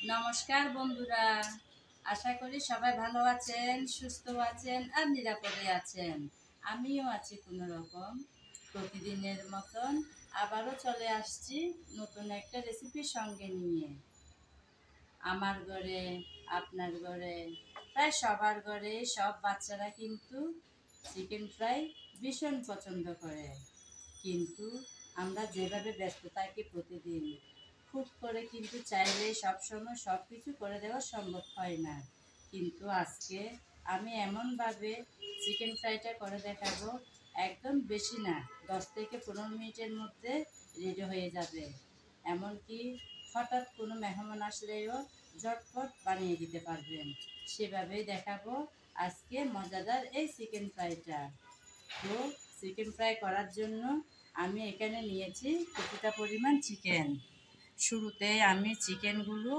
নমস্কার বন্ধুরা, আশা করি সবাই ভালো আছেন, সুস্থ আছেন আর নিরাপদে আছেন। আমিও আছি কোনো রকম। প্রতিদিনের মতন আবারও চলে আসছি নতুন একটা রেসিপির সঙ্গে নিয়ে। আমার ঘরে, আপনার ঘরে, প্রায় সবার ঘরে সব বাচ্চারা কিন্তু চিকেন ফ্রাই ভীষণ পছন্দ করে। কিন্তু আমরা যেভাবে ব্যস্ত থাকি প্রতিদিন, খুব করে কিন্তু চাইলে সবসময় সব কিছু করে দেওয়া সম্ভব হয় না। কিন্তু আজকে আমি এমনভাবে চিকেন ফ্রাইটা করে দেখাবো, একদম বেশি না, 10 থেকে 15 মিনিটের মধ্যে রেডি হয়ে যাবে। এমনকি হঠাৎ কোনো মেহমান আসলেও ঝটপট বানিয়ে দিতে পারবেন। সেভাবেই দেখাবো আজকে মজাদার এই চিকেন ফ্রাইটা। তো চিকেন ফ্রাই করার জন্য আমি এখানে নিয়েছি কিছুটা পরিমাণ চিকেন। শুরুতে আমি চিকেনগুলো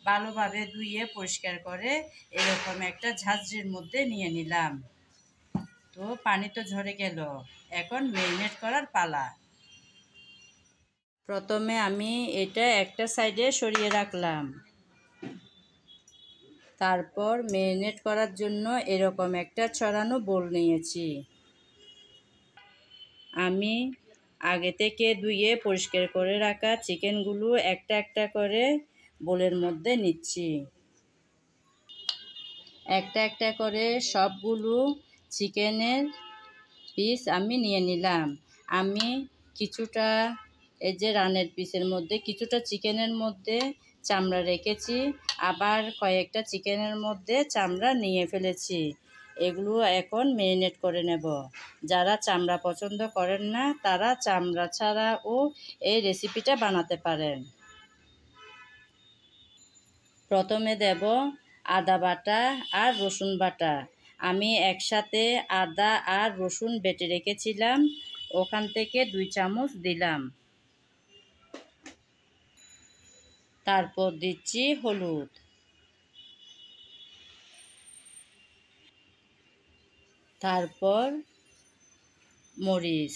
ভালোভাবে ধুয়ে পরিষ্কার করে এরকম একটা ঝাঁঝরির মধ্যে নিয়ে নিলাম। তো পানি তো ঝরে গেল, এখন ম্যারিনেট করার পালা। প্রথমে আমি এটা একটা সাইডে সরিয়ে রাখলাম। তারপর ম্যারিনেট করার জন্য এরকম একটা ছড়ানো বোল নিয়েছি। আমি আগে থেকে ধুয়ে পরিষ্কার করে রাখা চিকেনগুলো একটা একটা করে বোলের মধ্যে নিচ্ছি। একটা একটা করে সবগুলো চিকেনের পিস আমি নিয়ে নিলাম। আমি কিছুটা এই যে রানের পিসের মধ্যে কিছুটা চিকেনের মধ্যে চামড়া রেখেছি, আবার কয়েকটা চিকেনের মধ্যে চামড়া নিয়ে ফেলেছি। এগুলো এখন ম্যারিনেট করে নেব। যারা চামড়া পছন্দ করেন না তারা চামড়া ছাড়াও এই রেসিপিটা বানাতে পারেন। প্রথমে দেব আদা বাটা আর রসুন বাটা। আমি একসাথে আদা আর রসুন বেটে রেখেছিলাম, ওখান থেকে 2 চামচ দিলাম। তারপর দিচ্ছি হলুদ, তারপর মরিচ।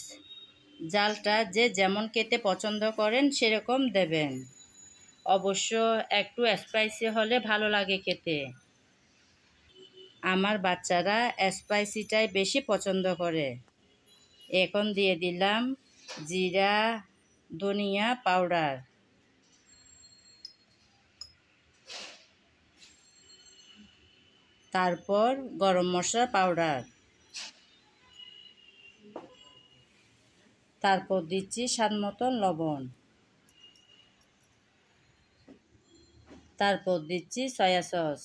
ঝালটা যে যেমন খেতে পছন্দ করেন সেরকম দেবেন। অবশ্য একটু স্পাইসি হলে ভালো লাগে খেতে। আমার বাচ্চারা স্পাইসিটাই বেশি পছন্দ করে। এখন দিয়ে দিলাম জিরা ধনিয়া পাউডার, তারপর গরম মশলা পাউডার, তারপর দিচ্ছি স্বাদ মতন লবণ, তারপর দিচ্ছি সয়া সস।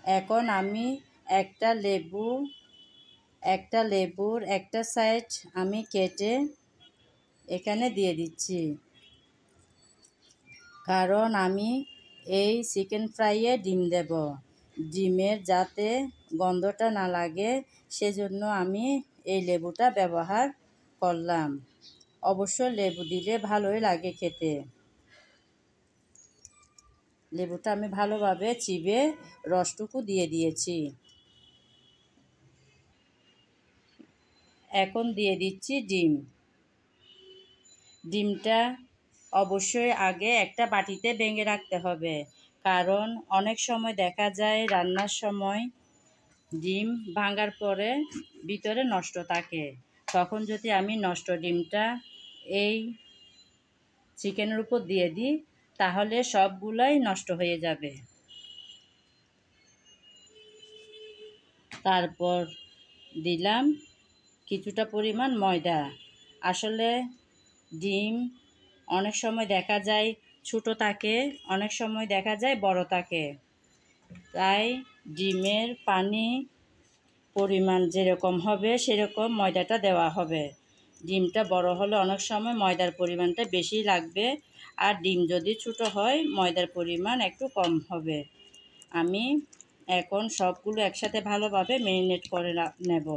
এখন আমি একটা লেবুর একটা সাইড আমি কেটে এখানে দিয়ে দিচ্ছি, কারণ আমি এই চিকেন ফ্রাইয়ে ডিম দেব। ডিমের যাতে গন্ধটা না লাগে সেজন্য আমি এই লেবুটা ব্যবহার করলাম। অবশ্য লেবু দিলে ভালোই লাগে খেতে। লেবুটা আমি ভালোভাবে চিবে রসটুকু দিয়ে দিয়েছি। এখন দিয়ে দিচ্ছি ডিম। ডিমটা অবশ্যই আগে একটা বাটিতে ভেঙে রাখতে হবে, কারণ অনেক সময় দেখা যায় রান্নার সময় ডিম ভাঙার পরে ভিতরে নষ্ট থাকে। তখন যদি আমি নষ্ট ডিমটা এই চিকেনের উপর দিয়ে দিই তাহলে সবগুলাই নষ্ট হয়ে যাবে। তারপর দিলাম কিছুটা পরিমাণ ময়দা। আসলে ডিম অনেক সময় দেখা যায় ছোটো থাকে, অনেক সময় দেখা যায় বড় থাকে। তাই ডিমের পানি পরিমাণ যেরকম হবে সেরকম ময়দাটা দেওয়া হবে। ডিমটা বড় হলে অনেক সময় ময়দার পরিমাণটা বেশি লাগবে, আর ডিম যদি ছোটো হয় ময়দার পরিমাণ একটু কম হবে। আমি এখন সবগুলো একসাথে ভালোভাবে ম্যারিনেট করে নেব।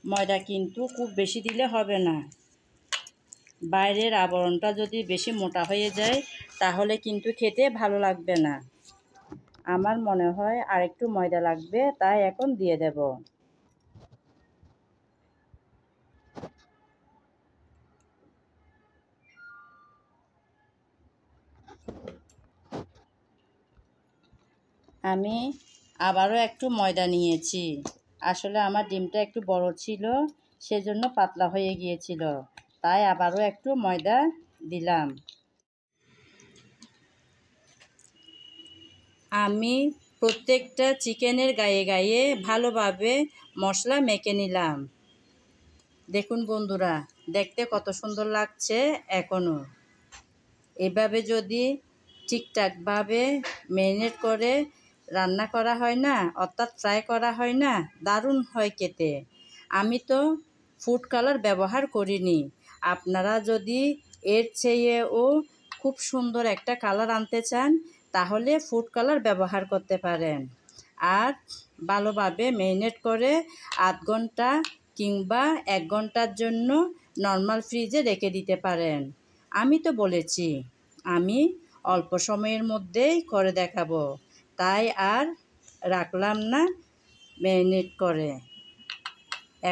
ময়দা কিন্তু খুব বেশি দিলে হবে না। বাইরের আবরণটা যদি বেশি মোটা হয়ে যায় তাহলে কিন্তু খেতে ভালো লাগবে না। আমার মনে হয় আরেকটু ময়দা লাগবে, তাই এখন দিয়ে দেব। আমি আবারও একটু ময়দা নিয়েছি। আসলে আমার ডিমটা একটু বড় ছিল, সেজন্য পাতলা হয়ে গিয়েছিল, তাই আবারও একটু ময়দা দিলাম। আমি প্রত্যেকটা চিকেনের গায়ে গায়ে ভালোভাবে মশলা মেখে নিলাম। দেখুন বন্ধুরা, দেখতে কত সুন্দর লাগছে। এখনও এভাবে যদি ঠিকঠাকভাবে ম্যারিনেট করে রান্না করা হয় না, অর্থাৎ ফ্রাই করা হয় না, দারুণ হয় খেতে। আমি তো ফুড কালার ব্যবহার করিনি। আপনারা যদি এর চেয়েও খুব সুন্দর একটা কালার আনতে চান, তাহলে ফুড কালার ব্যবহার করতে পারেন। আর ভালোভাবে ম্যারিনেট করে আধ ঘন্টা কিংবা 1 ঘন্টার জন্য নর্মাল ফ্রিজে রেখে দিতে পারেন। আমি তো বলেছি আমি অল্প সময়ের মধ্যেই করে দেখাবো, তাই আর রাখলাম না ম্যারিনেট করে।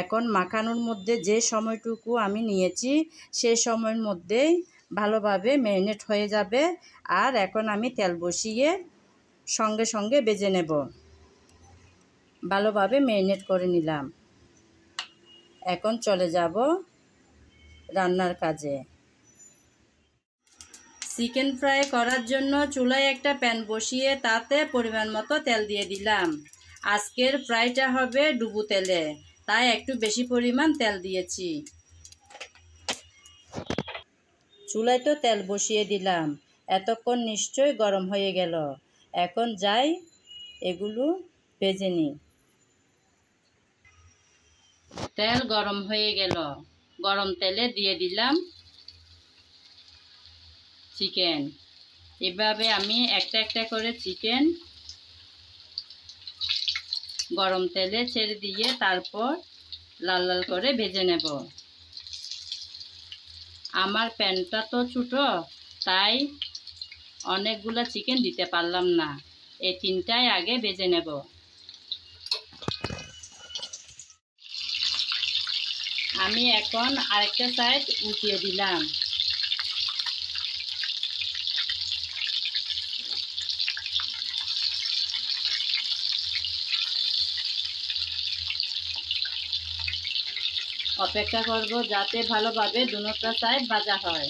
এখন মাখানোর মধ্যে যে সময়টুকু আমি নিয়েছি, সেই সময়ের মধ্যেই ভালোভাবে ম্যারিনেট হয়ে যাবে। আর এখন আমি তেল বসিয়ে সঙ্গে সঙ্গে ভেজে নেব। ভালোভাবে ম্যারিনেট করে নিলাম। এখন চলে যাব রান্নার কাজে। চিকেন ফ্রাই করার জন্য চুলায় একটা প্যান বসিয়ে তাতে পরিমাণ মতো তেল দিয়ে দিলাম। আজকের ফ্রাইটা হবে ডুবো তেলে, তাই একটু বেশি পরিমাণ তেল দিয়েছি। চুলায় তো তেল বসিয়ে দিলাম, এতক্ষণ নিশ্চয়ই গরম হয়ে গেল। এখন যাই এগুলো ভেজে নিই। তেল গরম হয়ে গেল, গরম তেলে দিয়ে দিলাম চিকেন। এভাবে আমি একটা একটা করে চিকেন গরম তেলে ছেড়ে দিয়ে তারপর লাল লাল করে ভেজে নেব। আমার প্যানটা তো ছোটো, তাই অনেকগুলো চিকেন দিতে পারলাম না। এই 3টাই আগে ভেজে নেব। আমি এখন আরেকটা সাইড উল্টিয়ে দিলাম। অপেক্ষা করব যাতে ভালোভাবে দুটোটা সাইড ভাজা হয়।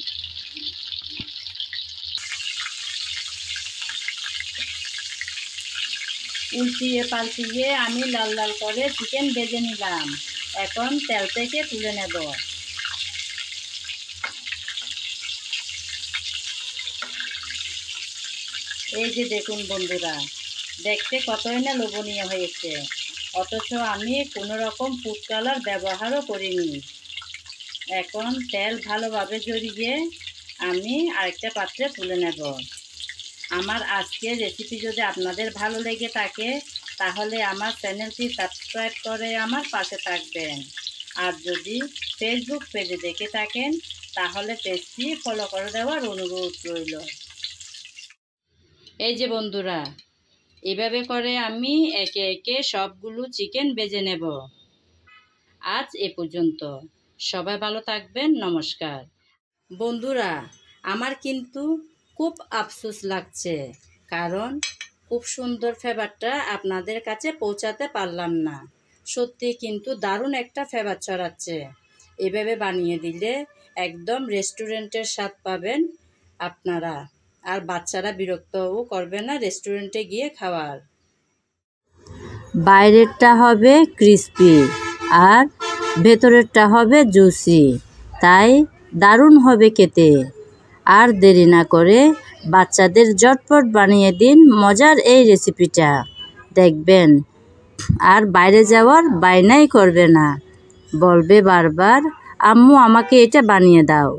উল্টিয়ে পাল্টিয়ে আমি লাল লাল করে চিকেন ভেজে নিলাম। এখন তেল থেকে তুলে নেব। এই যে দেখুন বন্ধুরা, দেখতে কতই না লোভনীয় হয়েছে, অথচ আমি কোনো রকম ফুড কালার ব্যবহারও করিনি। এখন তেল ভালোভাবে ঝরিয়ে আমি আরেকটা পাত্রে তুলে নেব। আমার আজকের রেসিপি যদি আপনাদের ভালো লেগে থাকে, তাহলে আমার চ্যানেলটি সাবস্ক্রাইব করে আমার পাশে থাকবেন। আর যদি ফেসবুক পেজে দেখে থাকেন, তাহলে পেজটি ফলো করে দেওয়ার অনুরোধ রইল। এই যে বন্ধুরা, এভাবে করে আমি একে একে সবগুলো চিকেন ভেজে নেব। আজ এ পর্যন্ত। সবাই ভালো থাকবেন। নমস্কার। বন্ধুরা, আমার কিন্তু খুব আফসোস লাগছে, কারণ খুব সুন্দর ফ্লেভারটা আপনাদের কাছে পৌঁছাতে পারলাম না। সত্যি কিন্তু দারুণ একটা ফ্লেভার ছড়াচ্ছে। এভাবে বানিয়ে দিলে একদম রেস্টুরেন্টের স্বাদ পাবেন আপনারা। আর বাচ্চারা বিরক্তও করবে না রেস্টুরেন্টে গিয়ে খাওয়ার। বাইরেরটা হবে ক্রিস্পি আর ভেতরেরটা হবে জুসি, তাই দারুণ হবে খেতে। আর দেরি না করে বাচ্চাদের ঝটপট বানিয়ে দিন মজার এই রেসিপিটা, দেখবেন আর বাইরে যাওয়ার বায়নাই করবে না, বলবে বারবার আম্মু আমাকে এটা বানিয়ে দাও।